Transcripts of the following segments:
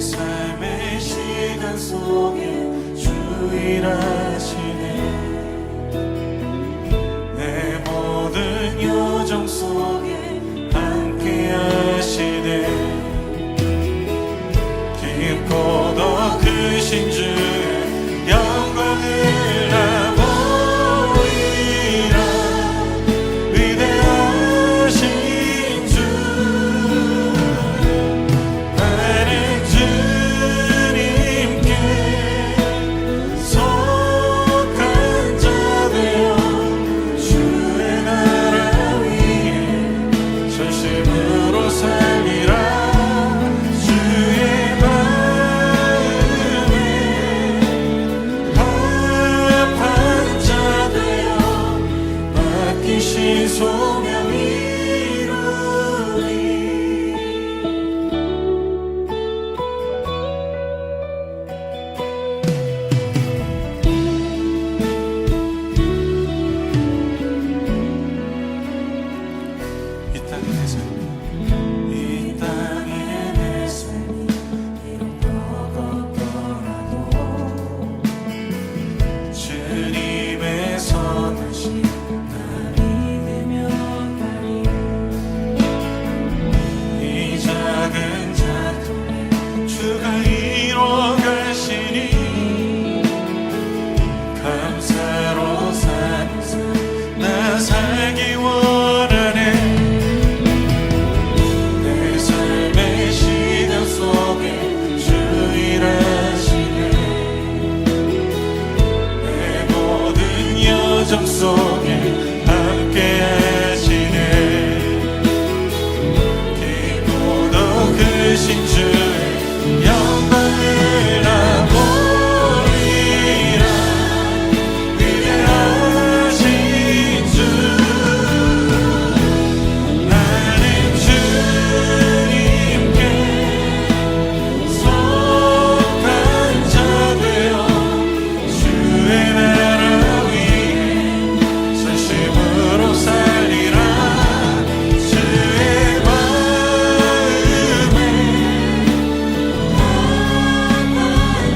삶의 시간 속에 주 일하시네. 내 모든 여정 속에 함께 하시네. 깊고 더 크신 주의 영광을 나 보이라. 위대하신 주 나는 주님께 속한 자 되어 주의 나라 위에 전심으로 살리라. 주의 마음에 합한 자 되어 맡기신 소명 이루리. 이 땅에 내 삶이 이렇게 버겁더라도 주님의 선하신 나 믿으며 가리. 이 작은 작품에 주가 이루어 가시니 감사로 사는 삶 나 살기 원하네. 내 삶의 시간 속에 주 일하시네. 내 모든 여정 속에 함께 하시네. 깊고 더 크신 주의 영광을 나 보이라. 위대하신 주 나는 주님께 속한 자 되어 주의 나라 위에 전심으로 살리라. 주의 마음에 합한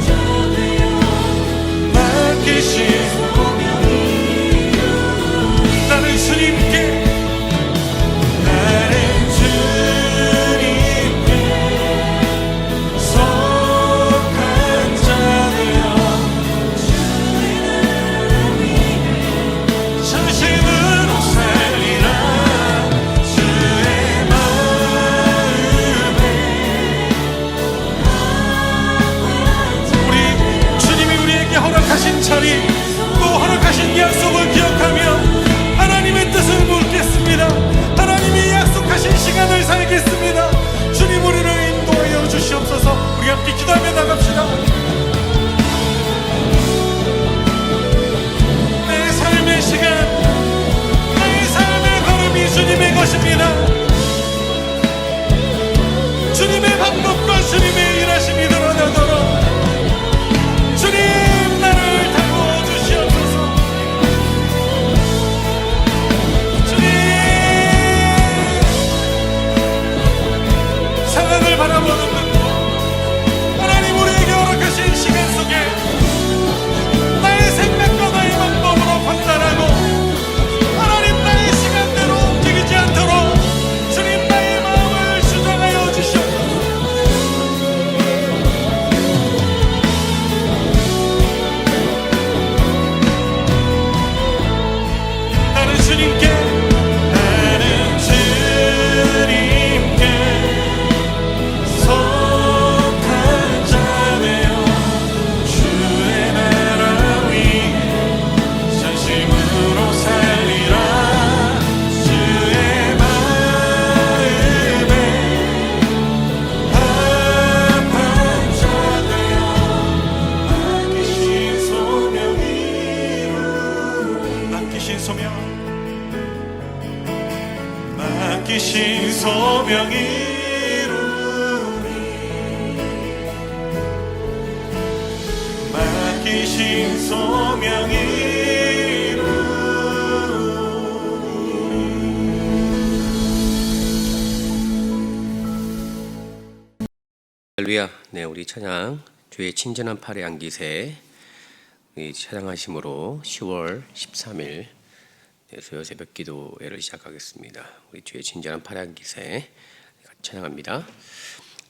자 되어 맡기신 소명이 나는 주님께 속한 자 되어 주의 나라 위에 전심으로 살리라. 주의 마음에 우리 주님이 우리에게 허락하신 자리, 또 허락하신 약속을 기억하며 하나님의 뜻을 묻겠습니다. 하나님이 약속하신 시간을 살겠습니다. 주님 우리를 인도하여 주시옵소서. 우리 함께 기도하며 나갑시다. 내 삶의 시간, 나의 삶의 걸음이 주님의 것입니다. 주님의 방법과 주님의 일하심이 드러나도록 주님 나를 다루어 주시옵소서. 주님 상황을 바라보는 눈, 하나님 우리에게 허락하신 시간 속에 나의 생각과 나의 방법으로 판단하고 하나님 나의 시간대로 움직이지 않도록 주님 나의 마음을 주장하여 주시옵소서. 나는 주님께 속한 자 되어 주의 나라 위에 전심으로 살리라. 주의 마음에 합한 자 되어 맡기신 소명 이루리. 맡기신 소명, 맡기신 소명 이루리. 맡기신 소명이 할렐루야. 네, 우리 찬양 주의 친절한 팔에 안기세 찬양하심으로 10월 13일 수요 새벽 기도회를 시작하겠습니다. 우리 주의 친절한 팔에 안기세 같이 찬양합니다.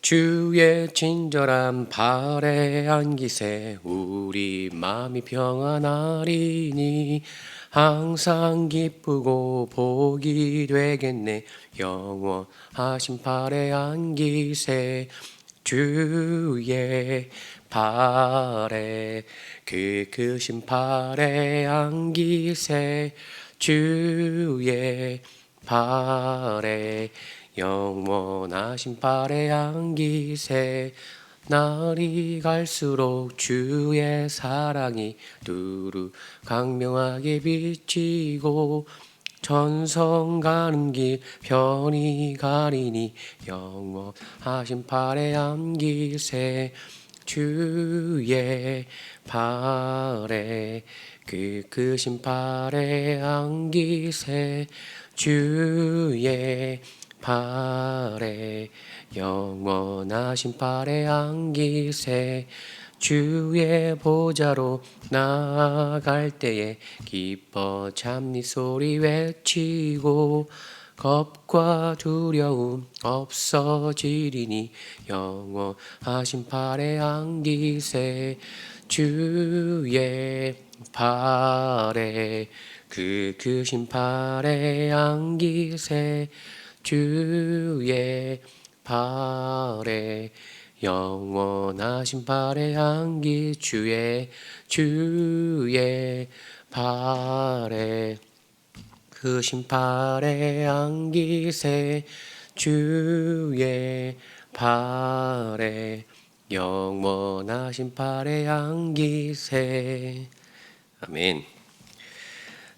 주의 친절한 팔에 안기세 우리 마음이 평안하리니 항상 기쁘고 복이 되겠네. 영원하신 팔에 안기세 주의 팔에 크신 팔에 안기세 주의 팔에 영원하신 팔에 안기세 날이 갈수록 주의 사랑이 두루 강명하게 비치고 전성 가는 길 편히 가리니 영원하신 팔에 안기세 주의 팔에 크신 팔에 안기세 주의 팔에 영원하신 팔에 안기세 주의 보좌로 나아갈 때에 기뻐 찬미 소리 외치고 겁과 두려움 없어지리니 영원하신 팔에 안기세 주의 팔에 크신 팔에 안기세 주의 팔에 영원하신 팔에 안기 주의 팔에 크신 팔에 안기세 주의 팔에 영원하신 팔에 안기세. 아멘.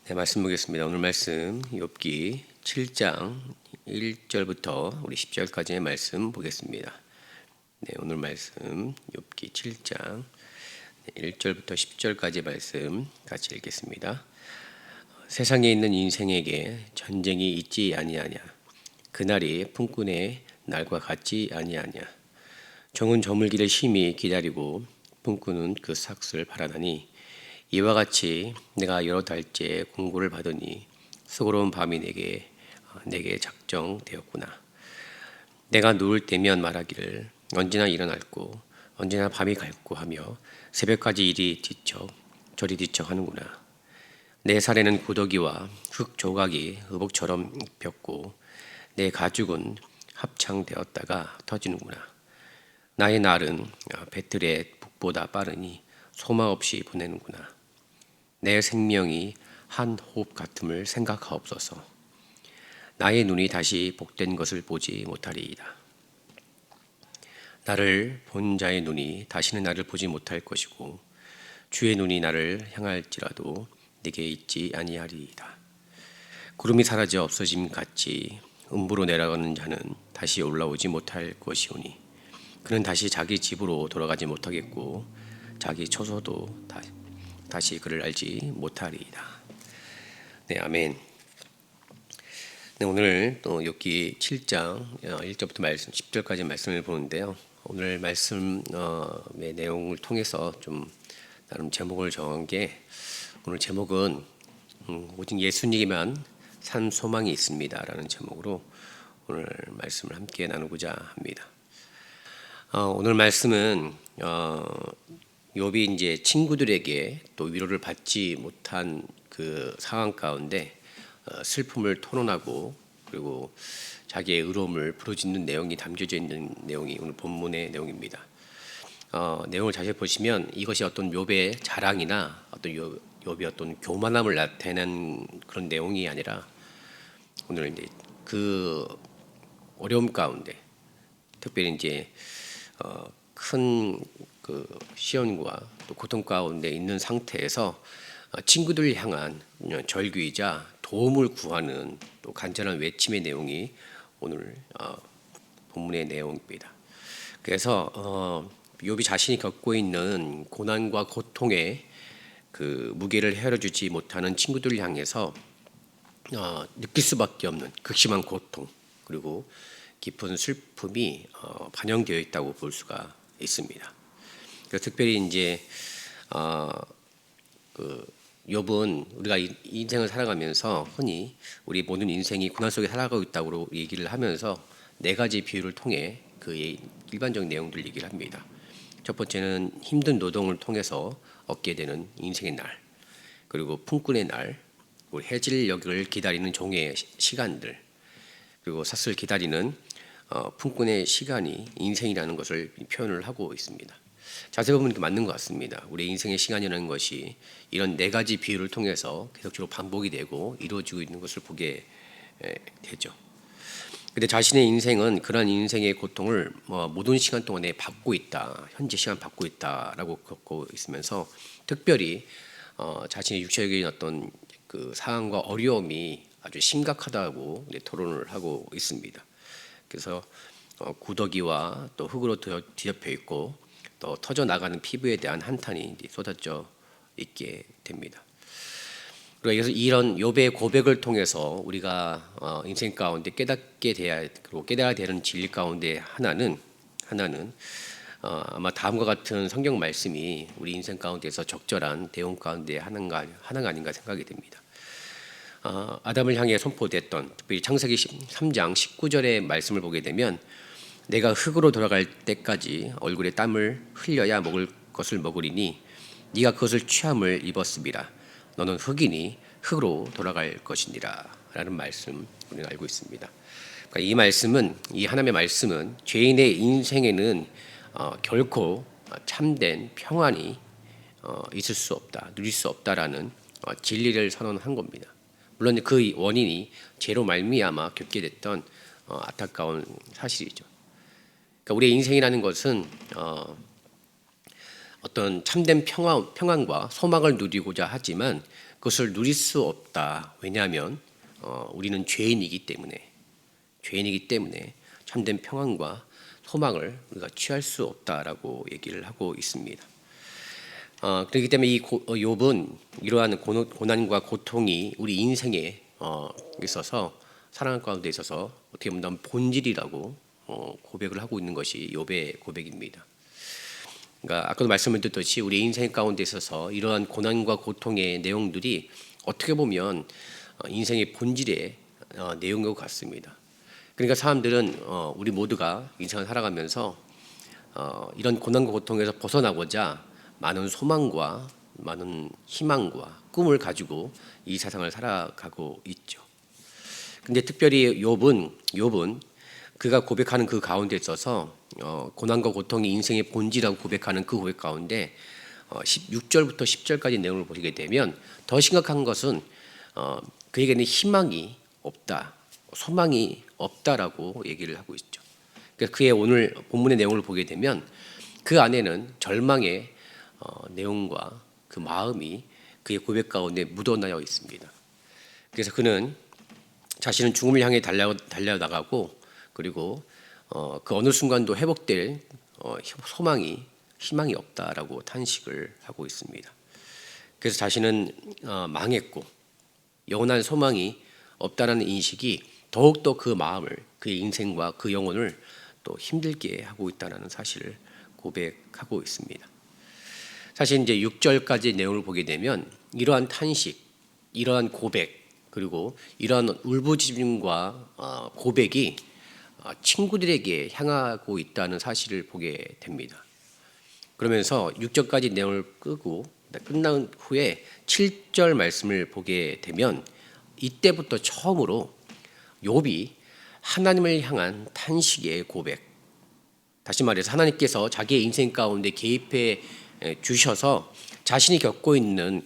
네, 말씀 보겠습니다. 오늘 말씀 욥기 7장 1절부터 우리 10절까지의 말씀 보겠습니다. 네, 오늘 말씀 욥기 7장 1절부터 10절까지 말씀 같이 읽겠습니다. 세상에 있는 인생에게 전쟁이 있지 아니하냐. 그날이 품꾼의 날과 같지 아니하냐. 종은 저물기를 심히 기다리고 품꾼은 그 삭슬을 바라나니 이와 같이 내가 여러 달째 공고를 받으니 수고로운 밤이 내게 작정되었구나. 내가 누울 때면 말하기를 언제나 일어날고 언제나 밤이 갈고 하며 새벽까지 이리 뒤척 저리 뒤척 하는구나. 내 살에는 구더기와 흙 조각이 의복처럼 입혔고 내 가죽은 합창되었다가 터지는구나. 나의 날은 배틀의 북보다 빠르니 소마 없이 보내는구나. 내 생명이 한 호흡 같음을 생각하옵소서. 나의 눈이 다시 복된 것을 보지 못하리이다. 나를 본 자의 눈이 다시는 나를 보지 못할 것이고 주의 눈이 나를 향할지라도 내게 있지 아니하리이다. 구름이 사라져 없어짐 같이 음부로 내려가는 자는 다시 올라오지 못할 것이오니 그는 다시 자기 집으로 돌아가지 못하겠고 자기 처소도 다시 그를 알지 못하리이다. 네, 아멘. 네, 오늘 또 욥기 7장 1절부터 말씀 10절까지 말씀을 보는데요. 오늘 말씀의 내용을 통해서 좀 나름 제목을 정한 게 오늘 제목은 오직 예수님에게만 산 소망이 있습니다라는 제목으로 오늘 말씀을 함께 나누고자 합니다. 오늘 말씀은 욥이 이제 친구들에게 또 위로를 받지 못한 그 상황 가운데 슬픔을 토론하고 그리고 자기의 의로움을 부르짖는 내용이 담겨져 있는 내용이 오늘 본문의 내용입니다. 내용을 자세히 보시면 이것이 어떤 욥의 자랑이나 어떤 욥의 어떤 교만함을 나타내는 그런 내용이 아니라 오늘 이제 그 어려움 가운데 특별히 이제 큰 그 시련과 또 고통 가운데 있는 상태에서 친구들 향한 절규이자 도움을 구하는 또 간절한 외침의 내용이 오늘 본문의 내용입니다. 그래서 욥이 자신이 겪고 있는 고난과 고통의 그 무게를 헤아려주지 못하는 친구들을 향해서 느낄 수밖에 없는 극심한 고통 그리고 깊은 슬픔이 반영되어 있다고 볼 수가 있습니다. 그래서 특별히 이제 그 욥은 우리가 인생을 살아가면서 흔히 우리 모든 인생이 고난 속에 살아가고 있다고 얘기를 하면서 네 가지 비유를 통해 그의 일반적인 내용들 얘기를 합니다. 첫 번째는 힘든 노동을 통해서 얻게 되는 인생의 날, 그리고 품꾼의 날, 그리고 해질녘을 기다리는 종의 시간들, 그리고 삿을 기다리는 품꾼의 시간이 인생이라는 것을 표현을 하고 있습니다. 자세히 보면 맞는 것 같습니다. 우리 인생의 시간이라는 것이 이런 네 가지 비유를 통해서 계속적으로 반복이 되고 이루어지고 있는 것을 보게 되죠. 근데 자신의 인생은 그러한 인생의 고통을 모든 시간 동안에 받고 있다, 현재 시간 받고 있다라고 겪고 있으면서 특별히 자신의 육체적인 어떤 그 상황과 어려움이 아주 심각하다고 토론을 하고 있습니다. 그래서 구더기와 또 흙으로 뒤덮여 있고 또 터져 나가는 피부에 대한 한탄이 쏟아져 있게 됩니다. 그래서 이런 욥의 고백을 통해서 우리가 인생 가운데 깨닫게 돼야 그리고 깨달아야 되는 진리 가운데 하나는 아마 다음과 같은 성경 말씀이 우리 인생 가운데서 적절한 대응 가운데 하나가 아닌가 생각이 됩니다. 아담을 향해 선포됐던 특별히 창세기 3장 19절의 말씀을 보게 되면 내가 흙으로 돌아갈 때까지 얼굴에 땀을 흘려야 먹을 것을 먹으리니 네가 그것을 취함을 입었음이라 너는 흙이니 흙으로 돌아갈 것이니라 라는 말씀 우리는 알고 있습니다. 그러니까 이 말씀은 이 하나님의 말씀은 죄인의 인생에는 결코 참된 평안이 있을 수 없다, 누릴 수 없다라는 진리를 선언한 겁니다. 물론 그 원인이 죄로 말미암아 겪게 됐던 안타까운 사실이죠. 그러니까 우리의 인생이라는 것은 어떤 참된 평안과 소망을 누리고자 하지만 그것을 누릴 수 없다. 왜냐하면 우리는 죄인이기 때문에 참된 평안과 소망을 우리가 취할 수 없다라고 얘기를 하고 있습니다. 그렇기 때문에 이 욥은 이러한 고난과 고통이 우리 인생에 있어서 살아가는 가운데 있어서 어떻게 보면 본질이라고 고백을 하고 있는 것이 욥의 고백입니다. 그러니까 아까도 말씀을 드렸듯이 우리 인생 가운데 있어서 이러한 고난과 고통의 내용들이 어떻게 보면 인생의 본질의 내용인 것 같습니다. 그러니까 사람들은 우리 모두가 인생을 살아가면서 이런 고난과 고통에서 벗어나고자 많은 소망과 많은 희망과 꿈을 가지고 이 세상을 살아가고 있죠. 근데 특별히 욥은 그가 고백하는 그 가운데 있어서 고난과 고통이 인생의 본질이라고 고백하는 그 고백 가운데 6절부터 10절까지 내용을 보시게 되면 더 심각한 것은 그에게는 희망이 없다, 소망이 없다라고 얘기를 하고 있죠. 그러니까 그의 오늘 본문의 내용을 보게 되면 그 안에는 절망의 내용과 그 마음이 그의 고백 가운데 묻어나여 있습니다. 그래서 그는 자신은 죽음을 향해 달려나가고 그리고 그 어느 순간도 회복될 희망이 없다라고 탄식을 하고 있습니다. 그래서 자신은 망했고 영원한 소망이 없다라는 인식이 더욱더 그 마음을, 그의 인생과 그 영혼을 또 힘들게 하고 있다는 사실을 고백하고 있습니다. 사실 이제 6절까지 내용을 보게 되면 이러한 탄식, 이러한 고백, 그리고 이러한 울부짖음과 고백이 친구들에게 향하고 있다는 사실을 보게 됩니다. 그러면서 6절까지 내용을 끄고 끝난 후에 7절 말씀을 보게 되면 이때부터 처음으로 욥이 하나님을 향한 탄식의 고백, 다시 말해서 하나님께서 자기의 인생 가운데 개입해 주셔서 자신이 겪고 있는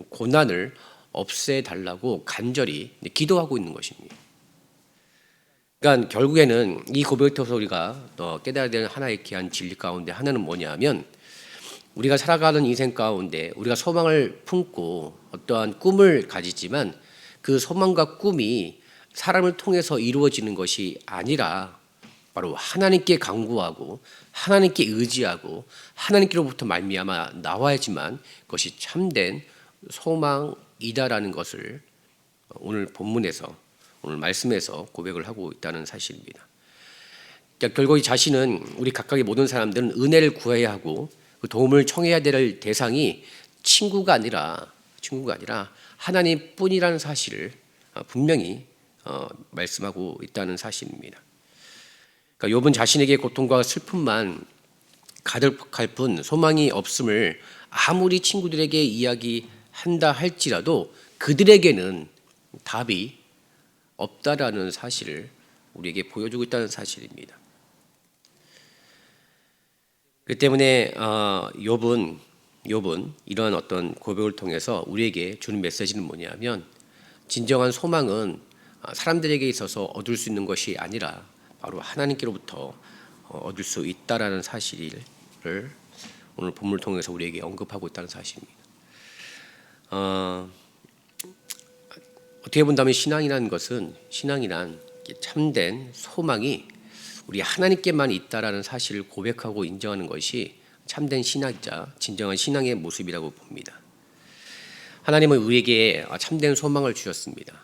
고난을 없애달라고 간절히 기도하고 있는 것입니다. 그러니까 결국에는 이 고백을 통해서 우리가 깨달아야 되는 하나의 귀한 진리 가운데 하나는 뭐냐면 우리가 살아가는 인생 가운데 우리가 소망을 품고 어떠한 꿈을 가지지만 그 소망과 꿈이 사람을 통해서 이루어지는 것이 아니라 바로 하나님께 간구하고 하나님께 의지하고 하나님께로부터 말미암아 나와야지만 그것이 참된 소망이다라는 것을 오늘 본문에서 오늘 말씀에서 고백을 하고 있다는 사실입니다. 그러니까 결국 이 자신은 우리 각각의 모든 사람들은 은혜를 구해야 하고 그 도움을 청해야 될 대상이 친구가 아니라 하나님뿐이라는 사실을 분명히 말씀하고 있다는 사실입니다. 그러니까 욥은 자신에게 고통과 슬픔만 가득할 뿐 소망이 없음을 아무리 친구들에게 이야기한다 할지라도 그들에게는 답이 없다라는 사실을 우리에게 보여주고 있다는 사실입니다. 그 때문에 욥은 이러한 어떤 고백을 통해서 우리에게 주는 메시지는 뭐냐면 진정한 소망은 사람들에게 있어서 얻을 수 있는 것이 아니라 바로 하나님께로부터 얻을 수 있다라는 사실을 오늘 본문을 통해서 우리에게 언급하고 있다는 사실입니다. 어떻게 본다면 신앙이란 참된 소망이 우리 하나님께만 있다라는 사실을 고백하고 인정하는 것이 참된 신학자, 진정한 신앙의 모습이라고 봅니다. 하나님은 우리에게 참된 소망을 주셨습니다.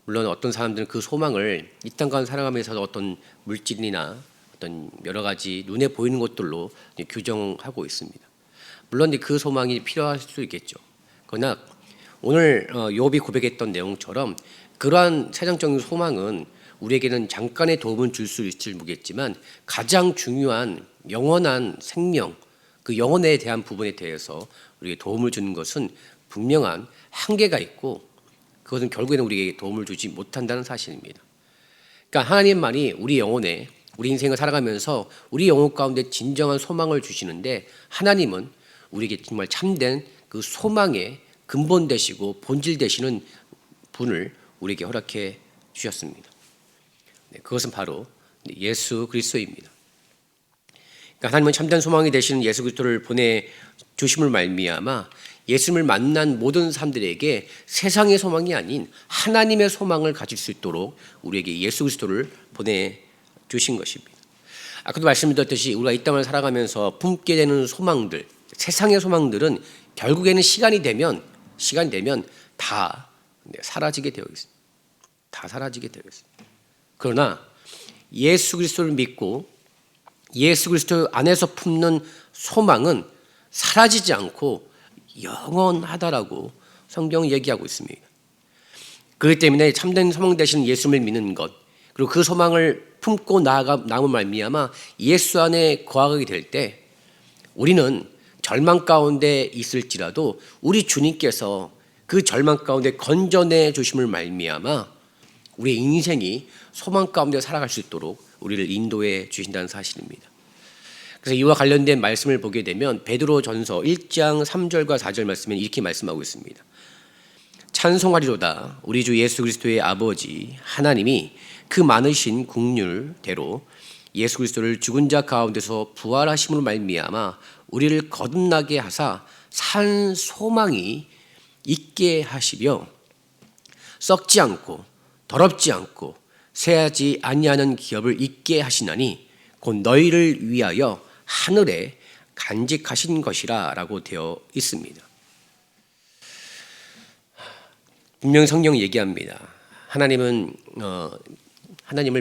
물론 어떤 사람들은 그 소망을 이 땅과 살아가면서 어떤 물질이나 어떤 여러 가지 눈에 보이는 것들로 규정하고 있습니다. 물론 그 소망이 필요할 수도 있겠죠. 그러나 오늘 욥이 고백했던 내용처럼 그러한 세상적인 소망은 우리에게는 잠깐의 도움을 줄 수 있을지 모르겠지만 가장 중요한 영원한 생명, 그 영혼에 대한 부분에 대해서 우리에게 도움을 주는 것은 분명한 한계가 있고 그것은 결국에는 우리에게 도움을 주지 못한다는 사실입니다. 그러니까 하나님만이 우리 영혼에 우리 인생을 살아가면서 우리 영혼 가운데 진정한 소망을 주시는데 하나님은 우리에게 정말 참된 그 소망의 근본 되시고 본질 되시는 분을 우리에게 허락해 주셨습니다. 그것은 바로 예수 그리스도입니다. 그러니까 하나님은 참된 소망이 되시는 예수 그리스도를 보내주심을 말미암아 예수님을 만난 모든 사람들에게 세상의 소망이 아닌 하나님의 소망을 가질 수 있도록 우리에게 예수 그리스도를 보내주신 것입니다. 아까도 말씀드렸듯이 우리가 이 땅을 살아가면서 품게 되는 소망들, 세상의 소망들은 결국에는 시간이 되면 다 사라지게 되어 있습니다. 다 사라지게 되어 있습니다. 그러나 예수 그리스도를 믿고 예수 그리스도 안에서 품는 소망은 사라지지 않고 영원하다라고 성경은 얘기하고 있습니다. 그렇기 때문에 참된 소망 되시는 예수님을 믿는 것, 그리고 그 소망을 품고 나아가 말미암아 예수 안에 거하게 될 때 우리는 절망 가운데 있을지라도 우리 주님께서 그 절망 가운데 건져내 주심을 말미암아 우리의 인생이 소망 가운데 살아갈 수 있도록 우리를 인도해 주신다는 사실입니다. 그래서 이와 관련된 말씀을 보게 되면 베드로전서 1장 3절과 4절 말씀에 이렇게 말씀하고 있습니다. 찬송하리로다 우리 주 예수 그리스도의 아버지 하나님이 그 많으신 긍휼대로 예수 그리스도를 죽은 자 가운데서 부활하심으로 말미암아 우리를 거듭나게 하사 산 소망이 있게 하시며 썩지 않고 더럽지 않고 쇠하지 아니하는 기업을 있게 하시나니 곧 너희를 위하여 하늘에 간직하신 것이라 라고 되어 있습니다. 분명히 성경이 얘기합니다. 하나님을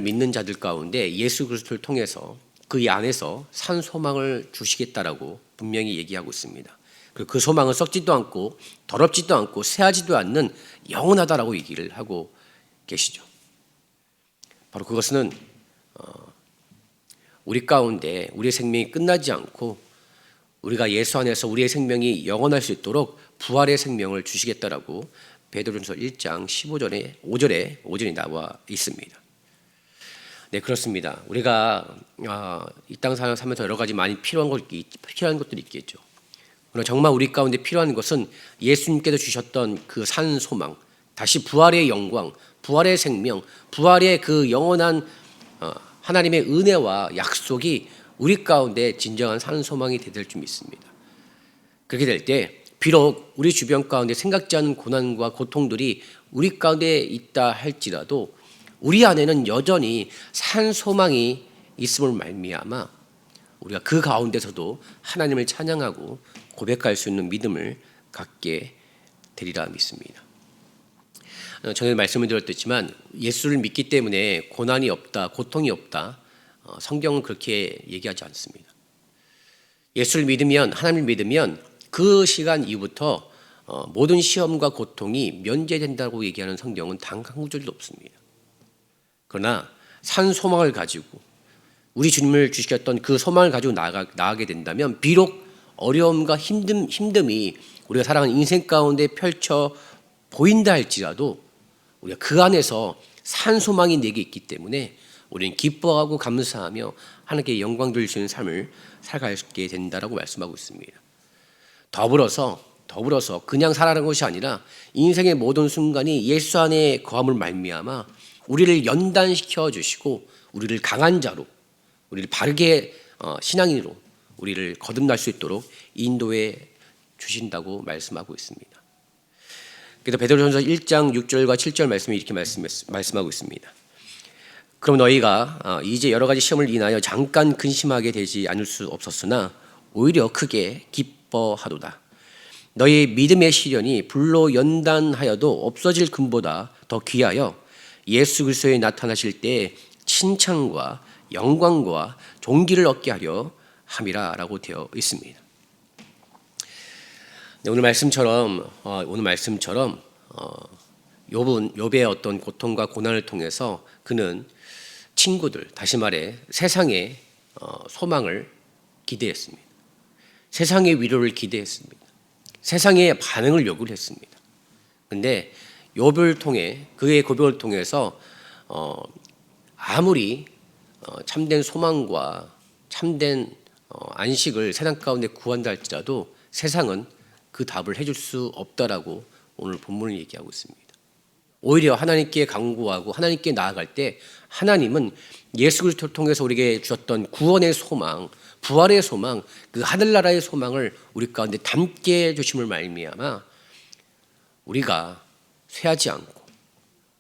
믿는 자들 가운데 예수 그리스도를 통해서 그 안에서 산 소망을 주시겠다라고 분명히 얘기하고 있습니다. 그리고 그 소망은 썩지도 않고 더럽지도 않고 쇠하지도 않는 영원하다라고 얘기를 하고 계시죠. 바로 그것은 우리 가운데 우리의 생명이 끝나지 않고 우리가 예수 안에서 우리의 생명이 영원할 수 있도록 부활의 생명을 주시겠다라고 베드로전서 1장 5절에 나와 있습니다. 네, 그렇습니다. 우리가 이 땅 살면서 여러 가지 많이 필요한 것들이 있겠죠. 그러나 정말 우리 가운데 필요한 것은 예수님께서 주셨던 그 산 소망, 다시 부활의 영광, 부활의 생명, 부활의 그 영원한 하나님의 은혜와 약속이 우리 가운데 진정한 산 소망이 될 줄 믿습니다. 그렇게 될 때 비록 우리 주변 가운데 생각지 않은 고난과 고통들이 우리 가운데 있다 할지라도 우리 안에는 여전히 산 소망이 있음을 말미암아 우리가 그 가운데서도 하나님을 찬양하고 고백할 수 있는 믿음을 갖게 되리라 믿습니다. 전에 말씀을 드렸지만 예수를 믿기 때문에 고난이 없다, 고통이 없다, 성경은 그렇게 얘기하지 않습니다. 예수를 믿으면, 하나님을 믿으면 그 시간 이후부터 모든 시험과 고통이 면제된다고 얘기하는 성경은 단 한 구절도 없습니다. 그러나 산 소망을 가지고 우리 주님을 주셨던 그 소망을 가지고 나아가게 된다면 비록 어려움과 힘듦이 우리가 살아가는 인생 가운데 펼쳐 보인다 할지라도 우리가 그 안에서 산 소망이 내게 있기 때문에 우리는 기뻐하고 감사하며 하나님께 영광 돌릴 수 있는 삶을 살아가게 된다라고 말씀하고 있습니다. 더불어서 그냥 살아가는 것이 아니라 인생의 모든 순간이 예수 안에 거함을 말미암아 우리를 연단시켜 주시고 우리를 강한 자로, 우리를 바르게 신앙인으로 우리를 거듭날 수 있도록 인도해 주신다고 말씀하고 있습니다. 그래서 베드로전서 1장 6절과 7절 말씀이 이렇게 말씀하고 있습니다. 그럼 너희가 이제 여러 가지 시험을 인하여 잠깐 근심하게 되지 않을 수 없었으나 오히려 크게 기뻐하도다. 너희 믿음의 시련이 불로 연단하여도 없어질 금보다 더 귀하여 예수 그리스도에 나타나실 때 칭찬과 영광과 존귀를 얻게 하려 함이라라고 되어 있습니다. 오늘 말씀처럼 욥의 어떤 고통과 고난을 통해서 그는 친구들, 다시 말해 세상의 소망을 기대했습니다. 세상의 위로를 기대했습니다. 세상의 반응을 요구를 했습니다. 그런데 욥을 통해 그의 고백을 통해서 아무리 참된 소망과 참된 안식을 세상 가운데 구한다 할지라도 세상은 그 답을 해줄 수 없다라고 오늘 본문을 얘기하고 있습니다. 오히려 하나님께 간구하고 하나님께 나아갈 때 하나님은 예수 그리스도를 통해서 우리에게 주셨던 구원의 소망, 부활의 소망, 그 하늘나라의 소망을 우리 가운데 담게 해주심을 말미암아 우리가 쇠하지 않고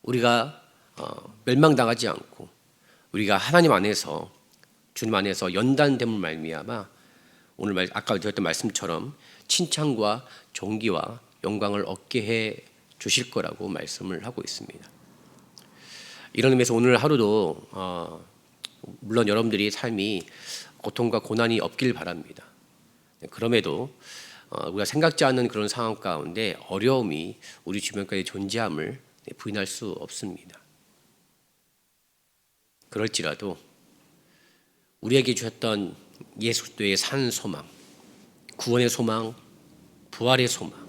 우리가 멸망당하지 않고 우리가 하나님 안에서 주님 안에서 연단됨을 말미암아 오늘 아까 드렸던 말씀처럼 칭찬과 존귀와 영광을 얻게 해 주실 거라고 말씀을 하고 있습니다. 이런 의미에서 오늘 하루도 물론 여러분들이 삶이 고통과 고난이 없길 바랍니다. 그럼에도 우리가 생각지 않는 그런 상황 가운데 어려움이 우리 주변까지 존재함을 부인할 수 없습니다. 그럴지라도 우리에게 주셨던 예수 그리스도의 산 소망, 구원의 소망, 부활의 소망,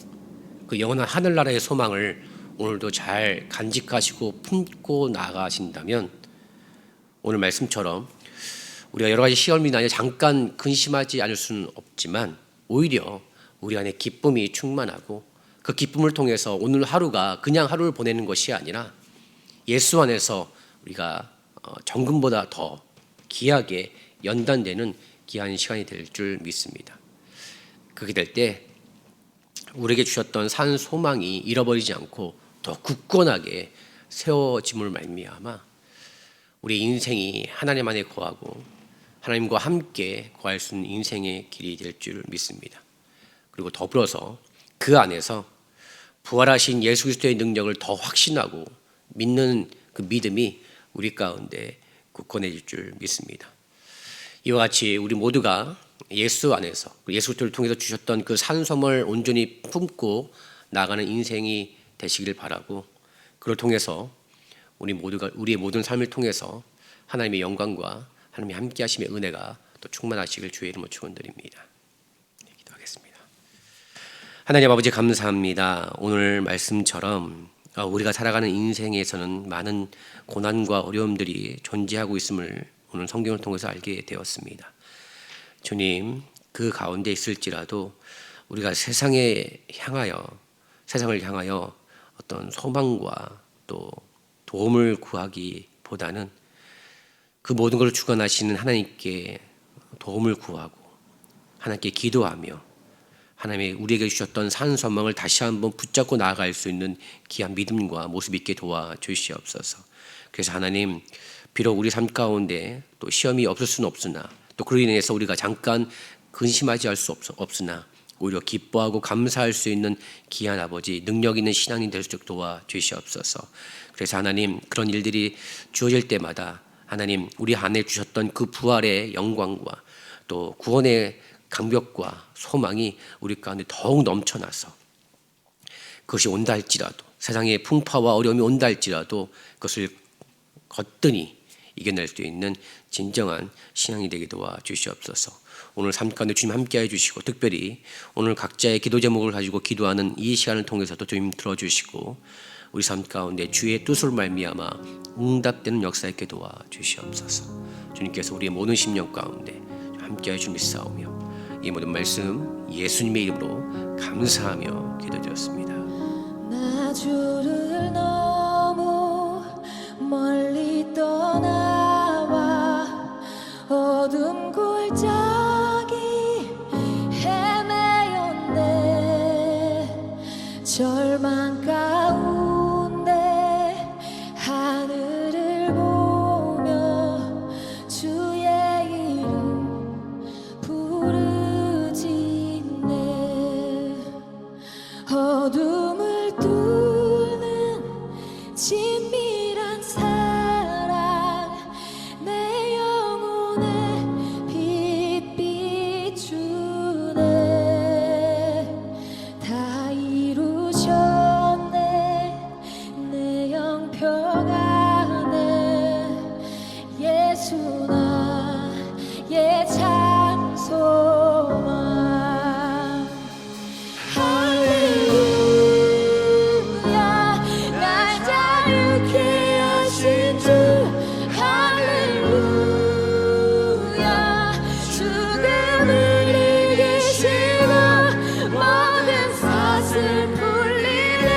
그 영원한 하늘나라의 소망을 오늘도 잘 간직하시고 품고 나가신다면 오늘 말씀처럼 우리가 여러 가지 시험이 나에 잠깐 근심하지 않을 수는 없지만 오히려 우리 안에 기쁨이 충만하고 그 기쁨을 통해서 오늘 하루가 그냥 하루를 보내는 것이 아니라 예수 안에서 우리가 정금보다 더 귀하게 연단되는 귀한 시간이 될 줄 믿습니다. 그렇게 될 때 우리에게 주셨던 산 소망이 잃어버리지 않고 더 굳건하게 세워짐을 말미암아 우리 인생이 하나님 안에 거하고 하나님과 함께 거할 수 있는 인생의 길이 될 줄 믿습니다. 그리고 더불어서 그 안에서 부활하신 예수 그리스도의 능력을 더 확신하고 믿는 그 믿음이 우리 가운데 굳건해질 줄 믿습니다. 이와 같이 우리 모두가 예수 안에서 예수 그리스도를 통해서 주셨던 그 산섬을 온전히 품고 나가는 인생이 되시기를 바라고 그를 통해서 우리 모두가 우리의 모든 삶을 통해서 하나님의 영광과 하나님의 함께하심의 은혜가 또 충만하시길 주의 이름으로 축원드립니다. 기도하겠습니다. 하나님 아버지 감사합니다. 오늘 말씀처럼 우리가 살아가는 인생에서는 많은 고난과 어려움들이 존재하고 있음을 오늘 성경을 통해서 알게 되었습니다. 주님, 그 가운데 있을지라도 우리가 세상을 향하여 어떤 소망과 또 도움을 구하기보다는 그 모든 것을 주관하시는 하나님께 도움을 구하고 하나님께 기도하며 하나님이 우리에게 주셨던 산 소망을 다시 한번 붙잡고 나아갈 수 있는 귀한 믿음과 모습 있게 도와주시옵소서. 그래서 하나님, 비록 우리 삶 가운데 또 시험이 없을 수는 없으나 또 그로 인해서 우리가 잠깐 근심하지 할 수 없으나 오히려 기뻐하고 감사할 수 있는 귀한 아버지, 능력 있는 신앙인 될 수 있도록 도와주시옵소서. 그래서 하나님, 그런 일들이 주어질 때마다 하나님 우리 안에 주셨던 그 부활의 영광과 또 구원의 강력과 소망이 우리 가운데 더욱 넘쳐나서 그것이 온다 할지라도 세상에 풍파와 어려움이 온다 할지라도 그것을 거뜬히 이겨낼 수 있는 진정한 신앙이 되게 도와주시옵소서. 오늘 삶 가운데 주님 함께해 주시고 특별히 오늘 각자의 기도 제목을 가지고 기도하는 이 시간을 통해서도 주님 들어주시고 우리 삶 가운데 주의 뜻으로 말미암아 응답되는 역사 있게 도와주시옵소서. 주님께서 우리의 모든 심령 가운데 함께해 주님 믿사오며 이 모든 말씀 예수님의 이름으로 감사하며 기도드렸습니다. 나 주를 너무 멀리 떠나와 어둠 골짜기 헤매었네. 절망 가운데 하늘을 보며 주의 이름 부르짖네. 어둠을 뚫는 친밀한 사랑 내 영혼에 빛 비추네. 다 이루셨네. 내 영평 안에 예수 나의 참 소망. 할렐루야 날 자유케 하신 주. 할렐루야 죽음을 이기시고 모든 사슬 풀리네.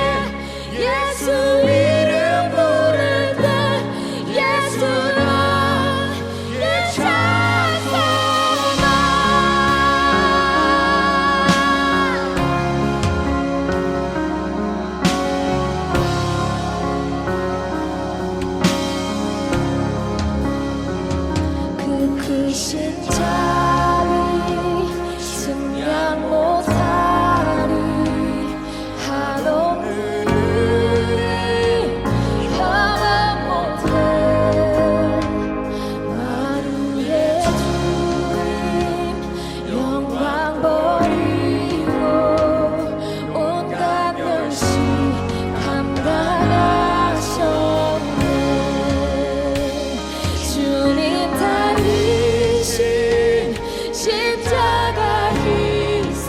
예수 이름 부를 때 예수 나의 참 소망. 그 크신 자비 승량 못하리. 한없는 평안 못해. 만유의 주님 영광 버리고 온갖 멸시 감당하셨네. 주님 달리신 십자가 희생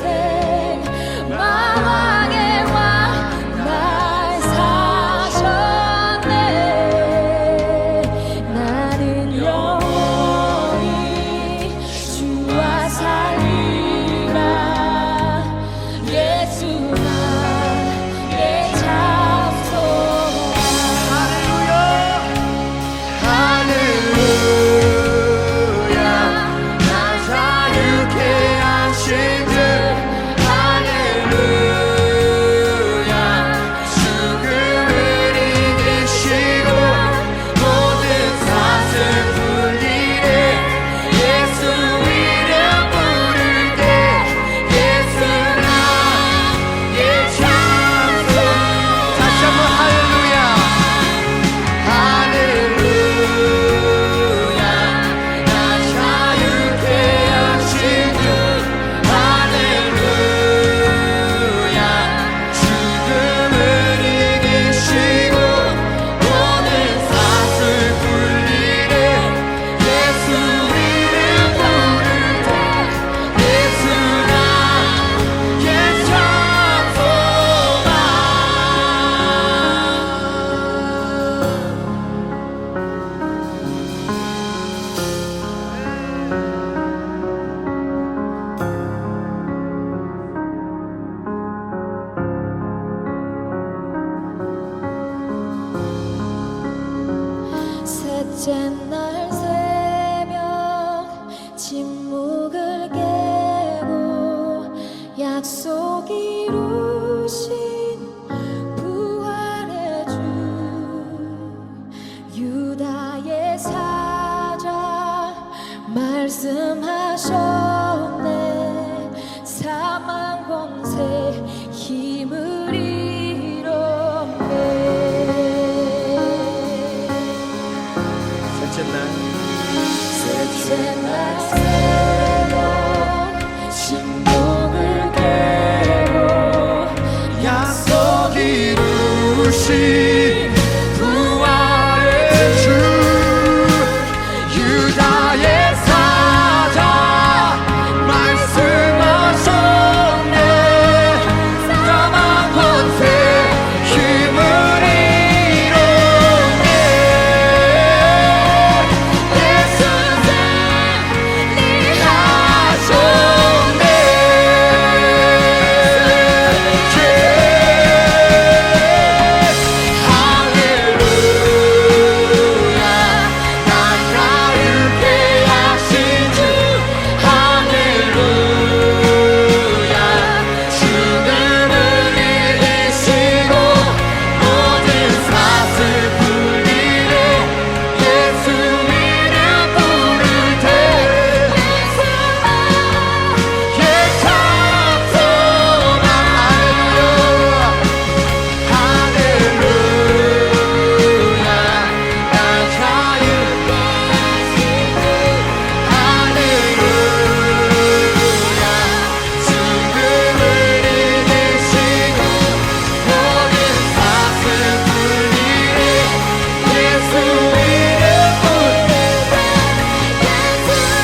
마왕의 왕 날 사셨네. 나는 영원히 주와 살리라. 예수 나의 참 소망. 할렐루야 날 자유케 하신 주. 할렐루야 죽음을 이기시고 모든 사슬 풀리네. 예수 이름 부를 때 예수 나의 참 소망. 다시 한번 할렐루야. 할렐루야 날 자유케 하신 주. 할렐루야 죽음을 이기시고 모든 사슬 풀리네. 예수 이름 부를 때 예수 나의 참 소망. 셋째 날 새벽 침묵을 깨고 약속 이루신 부활의 주. 유다의 사자 말씀하셨네. 사망 권세 힘을 잃었네. 셋째 날 이제 날 새겨 신복을 깨고 약속 이루신 부활의 주 유다의 사자 말씀하셨네 까만 권세 힘을 이루네 예수 승리하셨네 할렐루야 날 가르게 하신 주 할렐루야 죽음을 이기시고 모든 사슬 풀리네 예수 이름 부를 때 예찬송아 할렐루야 날 자유케 하신 주 할렐루야 죽음을 이기시고 모든 사슬 풀리네 예수 이름 부를 때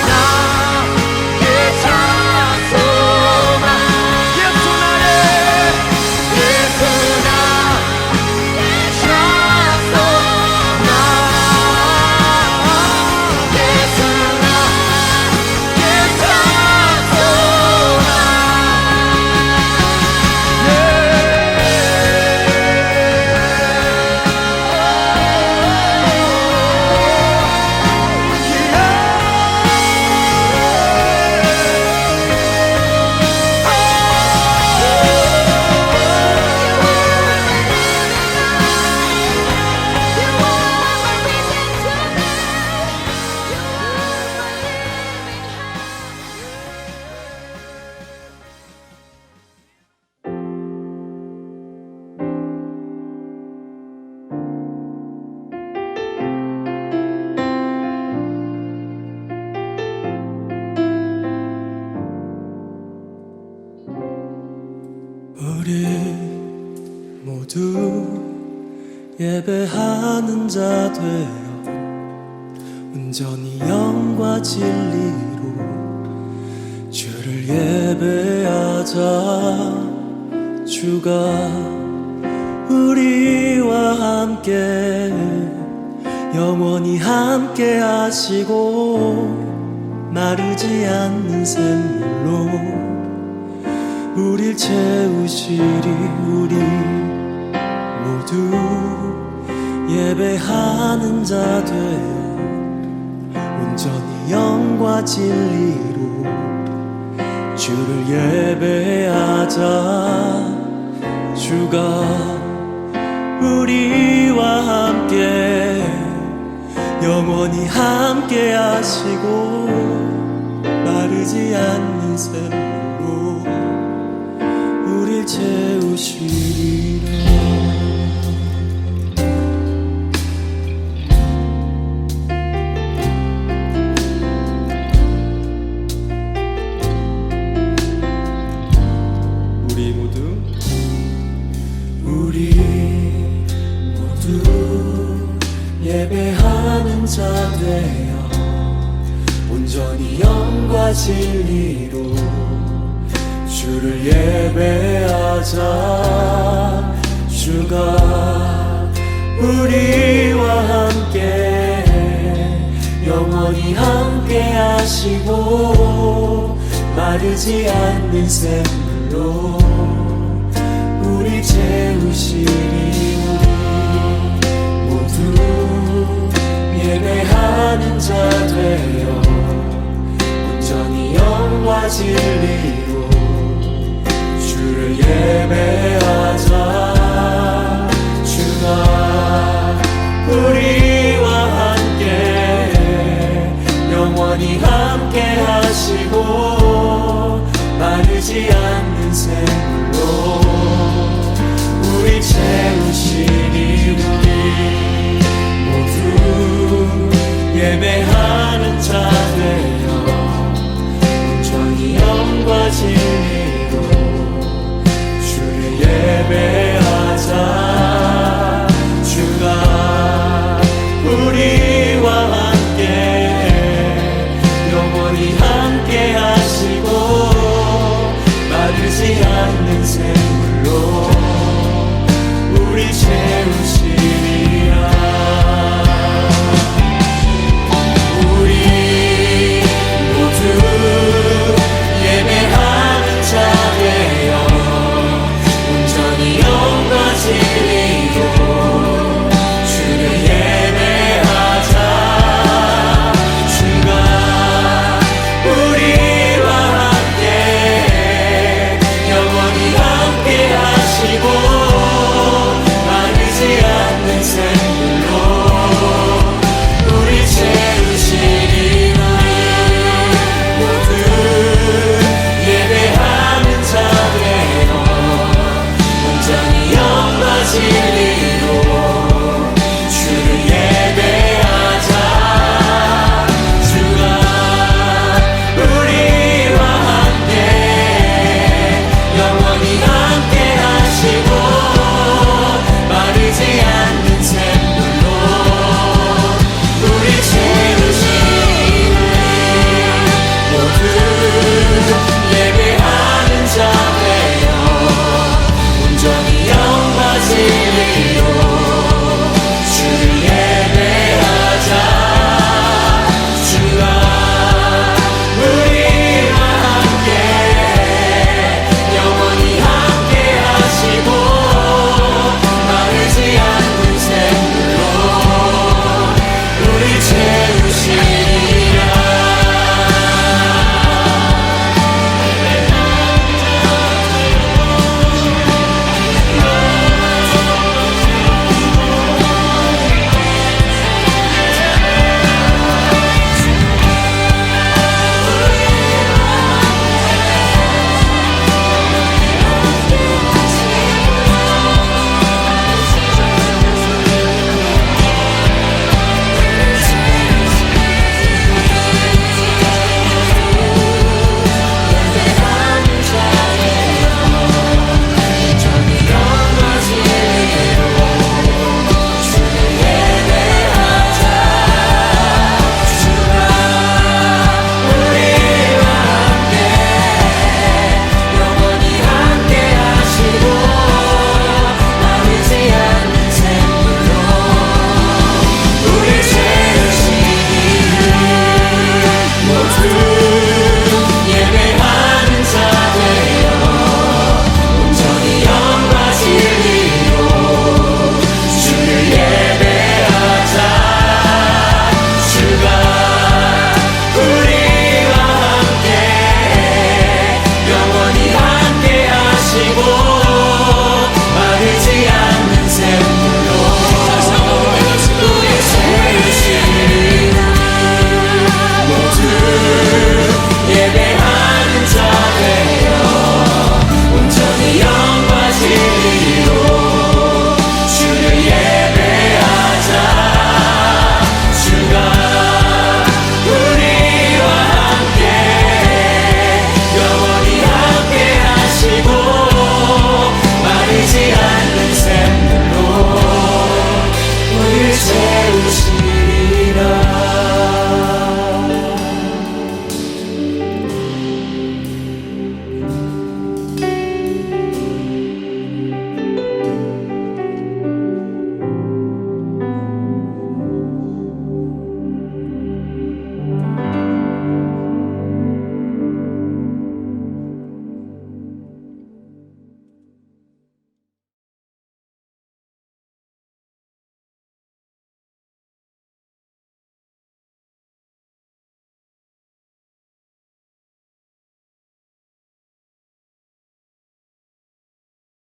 나의 찬송아 예수 나의 예수 나의 찬송아 예수 나의 우리 모두 예배하는 자 되어 온전히 영과 진리로 주를 예배하자. 주가 우리와 함께 영원히 함께 하시고 마르지 않는 샘물로 우릴 채우시리. 우리 모두 예배하는 자 되어 온전히 영과 진리로 주를 예배하자. 주가 우리와 함께 영원히 함께 하시고 마르지 않는 샘물로 우릴 채우시리라. 우리 모두 예배하는 자 되어 온전히 영과 진리로 주를 예배하자. 주가 우리와 함께 영원히 함께 하시고 마르지 않는 샘물로 우리 채우시리. 우리 모두 예배하는 자 되어 온전히 영과 진리로 주를 예배하자.